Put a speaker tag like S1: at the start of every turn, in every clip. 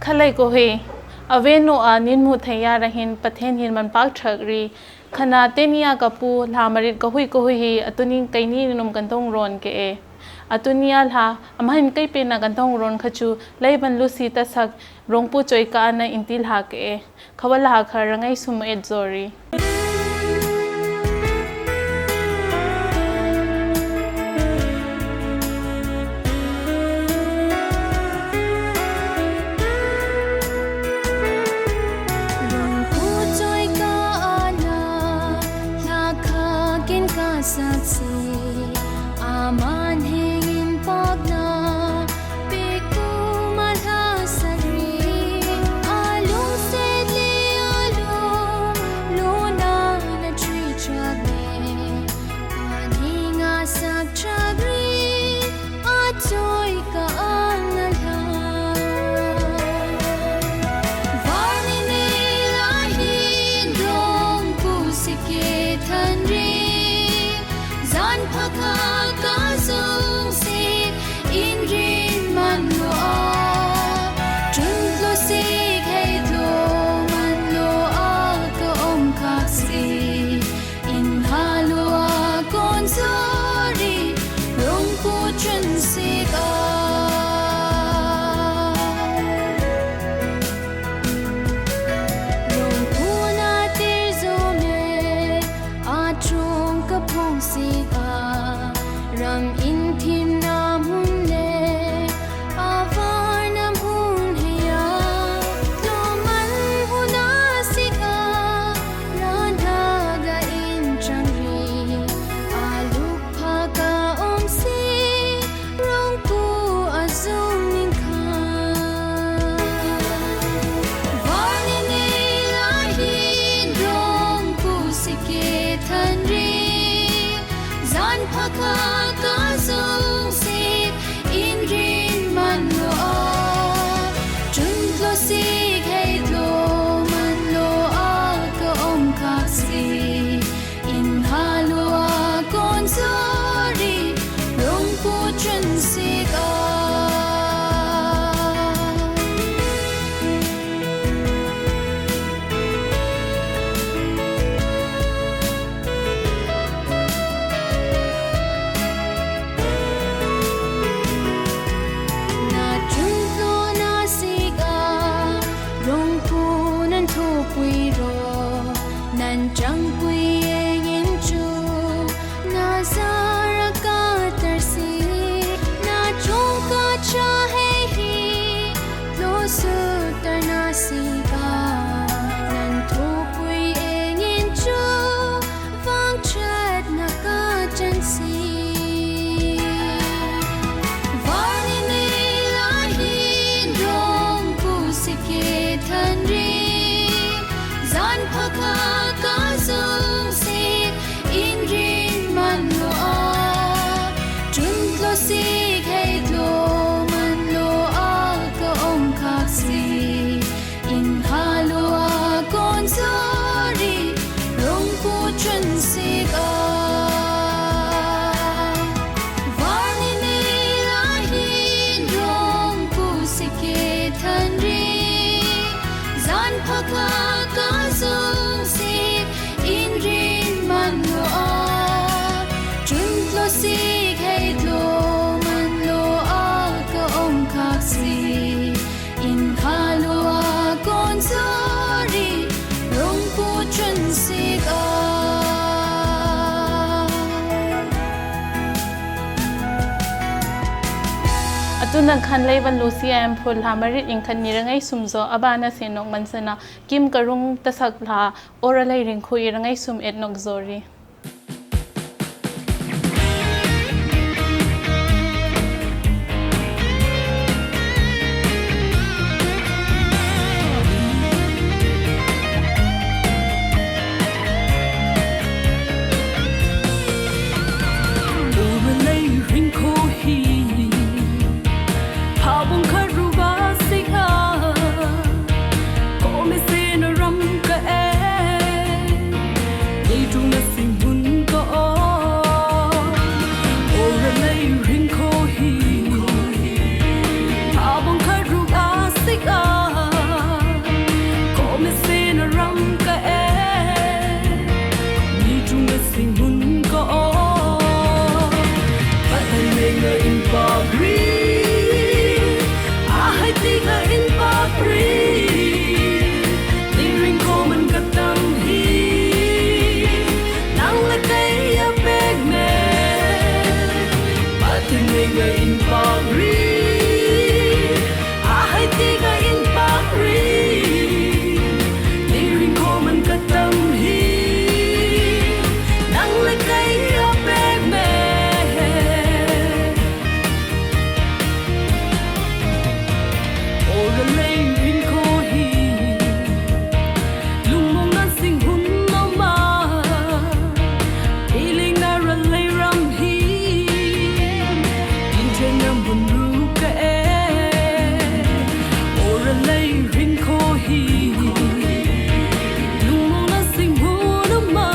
S1: ขลัยก็เฮอเวโนอานินมุทยาระหินประเทศหินมันปักชักรีขณะเตนียกับปูลามาริดก็หุยอตุนิงไกนี่นุมกันต้องรอนเกเออตุนียลาอมหันไกเป็นนักันต้องรอนขจูไลบันลุสีตะสักรองปูจอยกานะอินติลาเกเอขวลาคารังไอสุมเอดจอรี
S2: saksi aman hingin pagna piku malhasari alung sedli alung luna na tree chagme aninga sak chagri atoy ka anala varni ne lahin dong kusike thanri Phaka ka sung si in rin man lo a chung lo si khay lo man lo a ka om ka si in ha lo a kon sorry rong pu chun si ka rong pu na tir zo me a chung ka phong si Ram in thim nam hun le avar nam hun heya lo man huna sika radha ga in changri aluk pha ka om si rong pu azum ning kha varni ne lahi rong pu sike thanri zan phaka ka sung si in rin man lo a chung lo si khay lo man lo a ka om ka si in ha lo a kon sorry rong pu chun si ka nan chang pui yin chu na zara ka tarsi na chong ka cha hai hi lo su tar na si ka nan thu pui yin chu vang chat na ka chan si varni ne lahi rong pu sike thanri zan phaka ka sung si in rin man lo a chung lo si khay lo man lo a ka om ka si in ha lo a kon sorry rong pu chun si ka varni ne lahi rong pu sike thanri zan phaka ka sung si in rin man lo a chung lo si khay lo man lo a ka om ka si in ha lo a kon sorry rong pu chun si ka
S1: Atunan khan leiban Lucia em phul ha marit in khan nirangai sumzo abana senok mansana kim karung tasak la ora lai ring khui rangai sum etnok zori
S2: Sing nga in pagri ahai ti nga in pagri liring ko man katam hi nang lekay apeg me ora lay rin ko hi lungmong na sing hun no ma iling na ralay ram hi inchen nam bun ru ka e ora lay rin ko hi lungmong na sing hun no ma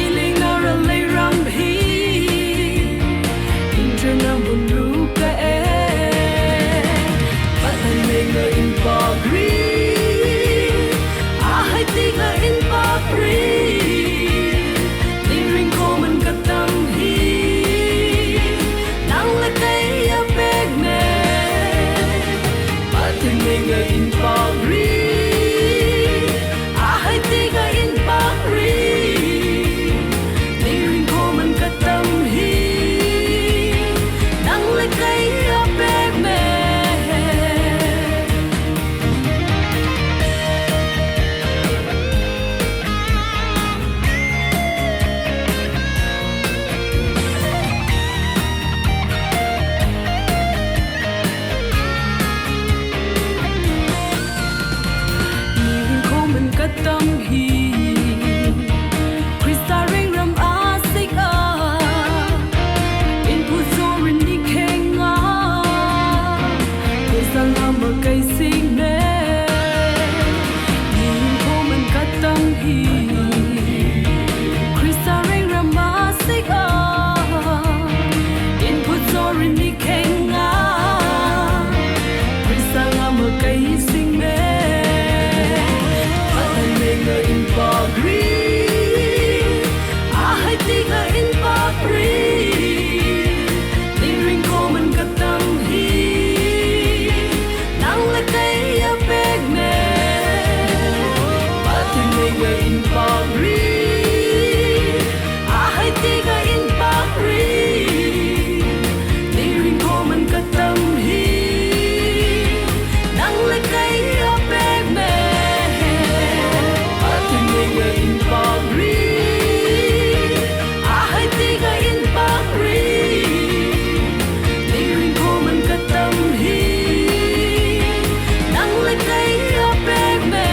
S2: iling na ralay ram hi inchen nam bun ru ka e in pagri ahai ti nga in pagri liring ko man katam hi nang lekay apeg me pating nga in pagri ahai ti nga in pagri liring ko man katam hi nang lekay apeg me tâm hi Krista ring ram asik a in pu so rin ni kenga Krista lam kai sing me ni ko man katam hi Krista ring ram asik a in pu so rin ni kenga Krista lam kai sing me in pagri ahai ti nga in pagri liring ko man katam hi nang lekay apeg me pating nga in pagri ahai ti nga in pagri liring ko man katam hi nang lekay apeg me in pagri ahai ti nga in pagri liring ko man katam hi nang lekay apeg me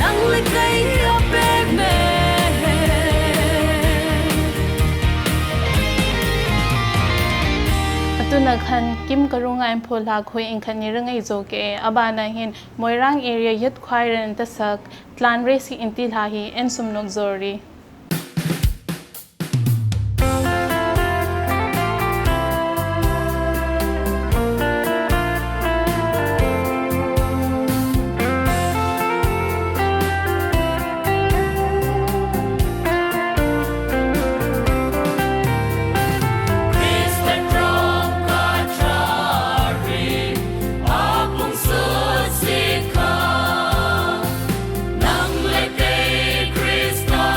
S2: nang lekay apeg me
S1: atuna khan kim karunga em phola khoi in khan ni rangai zo ke abana hin moirang area yat khwai ren ta sak tlan resi intil ha hi en sum nok zori
S2: Nang lekay Krista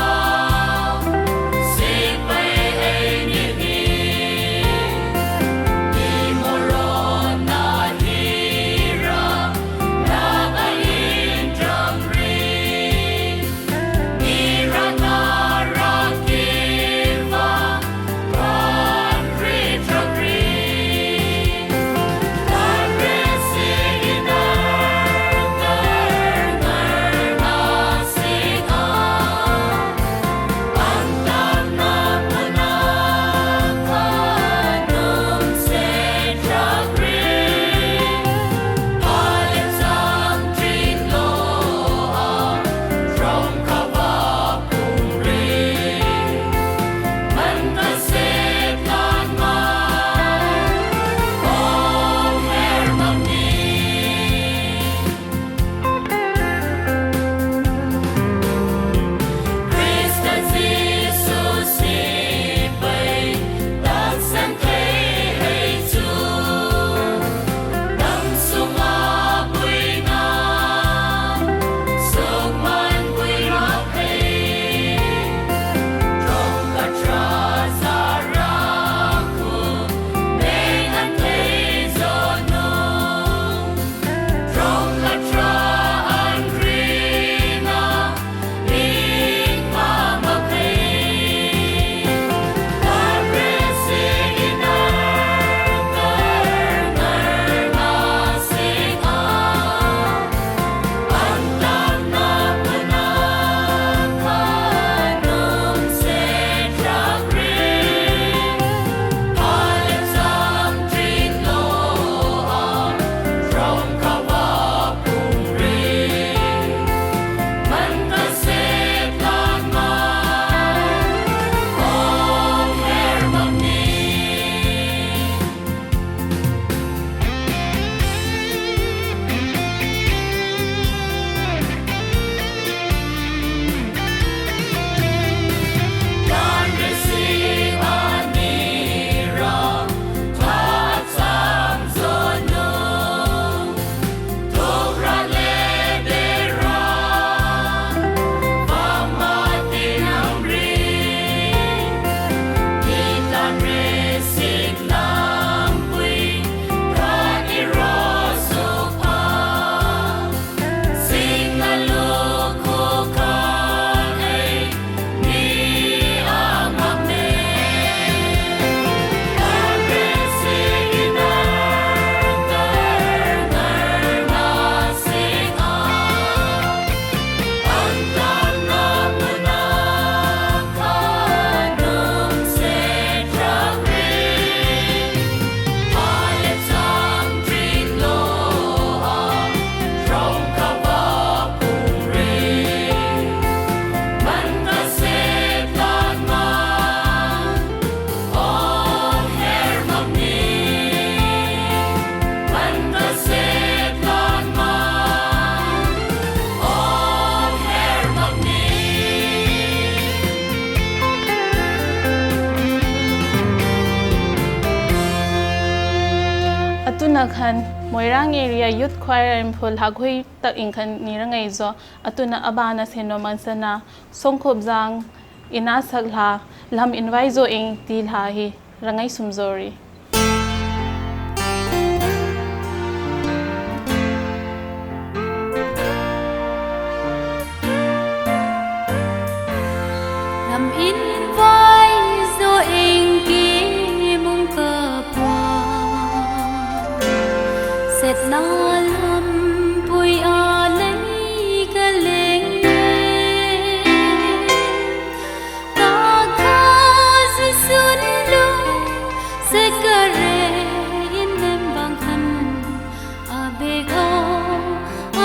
S1: na khan moirang area youth choir and phul haghui tak in khan nirangai zo atuna abana seno mansana songkhop jang ina sakla lam invite zo ing til ha hi rangai sumzori
S2: lam invite zo ing ki mong kapwa set na lam pui a lấy ka leng ta kha si sun lu se ka re in nem bang khan a be go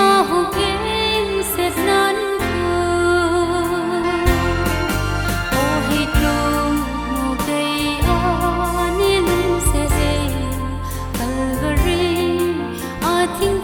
S2: a hu keng set nan ku o hi tru mo kai a ni lu se se Calvary I think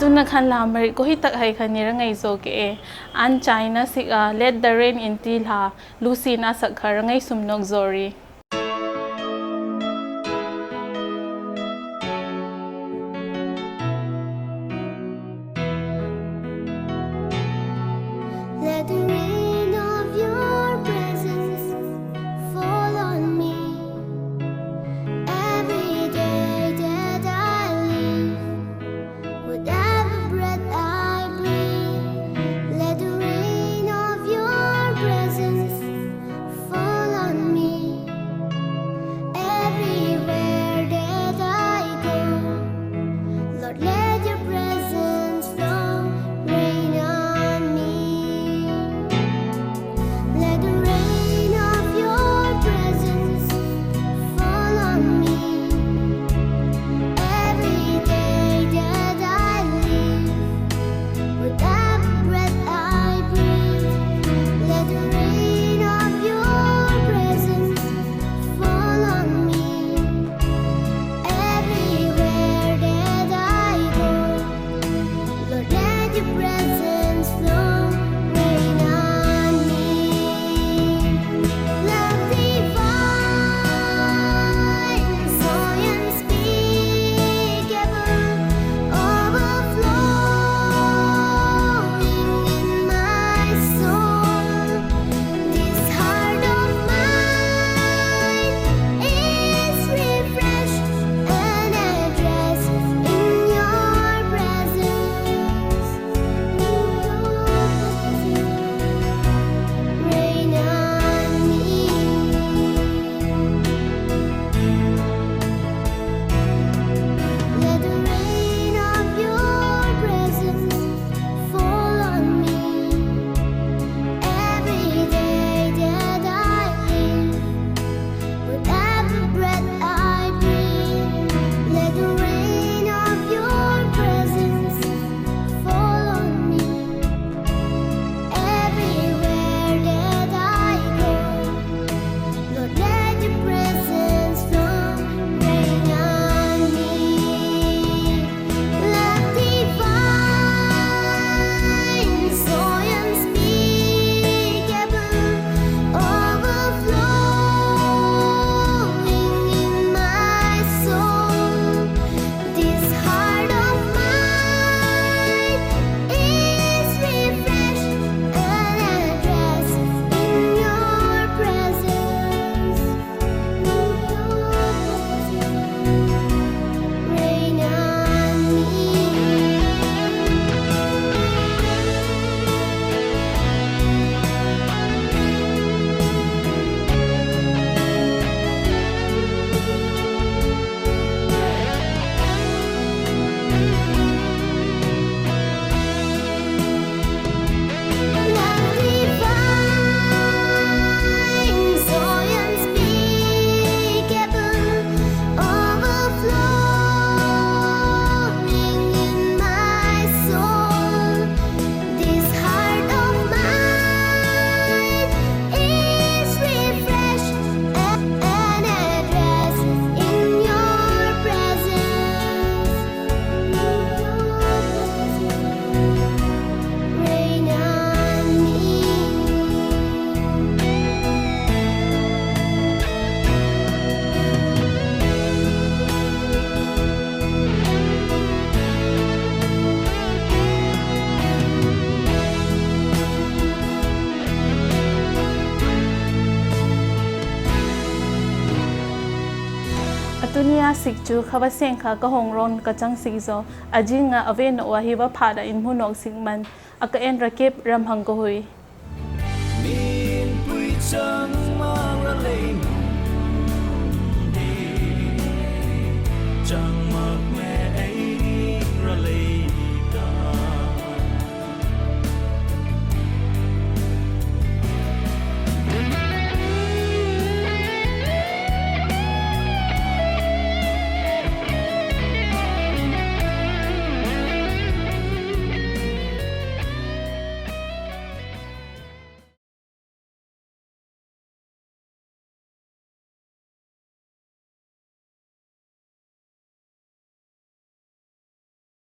S1: atuna khan la marit ko hi tak hai khan ni rangai zo ke e an China sik let the rain in til ha Lucy na sak khar rangai sumnok zori
S2: Let the rain of your presence fall on me every day that I live, with every breath I breathe. Let the rain of your presence fall on me everywhere that I go. Lord, let your presence flow, rain on me. Let the rain of your presence fall on me every day that I live, with every breath I breathe. Let the rain of your presence fall on me everywhere that I go. Lord, let your presence flow, rain on me. Love divine, joy unspeakable, overflowing in my soul. This heart of mine is refreshed and at rest in your presence. Rain on me. Let the rain of your presence fall on me every day that I live, with every breath I breathe. Let the rain of your presence fall on me everywhere that I go. Lord, let your presence flow, rain on me. Love divine, joy unspeakable, overflowing in my soul. This heart of mine is refreshed and at rest in your presence. Rain on me. Love divine, joy unspeakable, overflowing in my soul. This heart of mine is refreshed and at rest in your presence. Rain on me.
S1: atunia sikchu khawa sengkha ka hongron ka chang sikzo ajinga aven wa hiwa phada in hunok singman aka en rakep ramhang ko hui
S3: min pui chang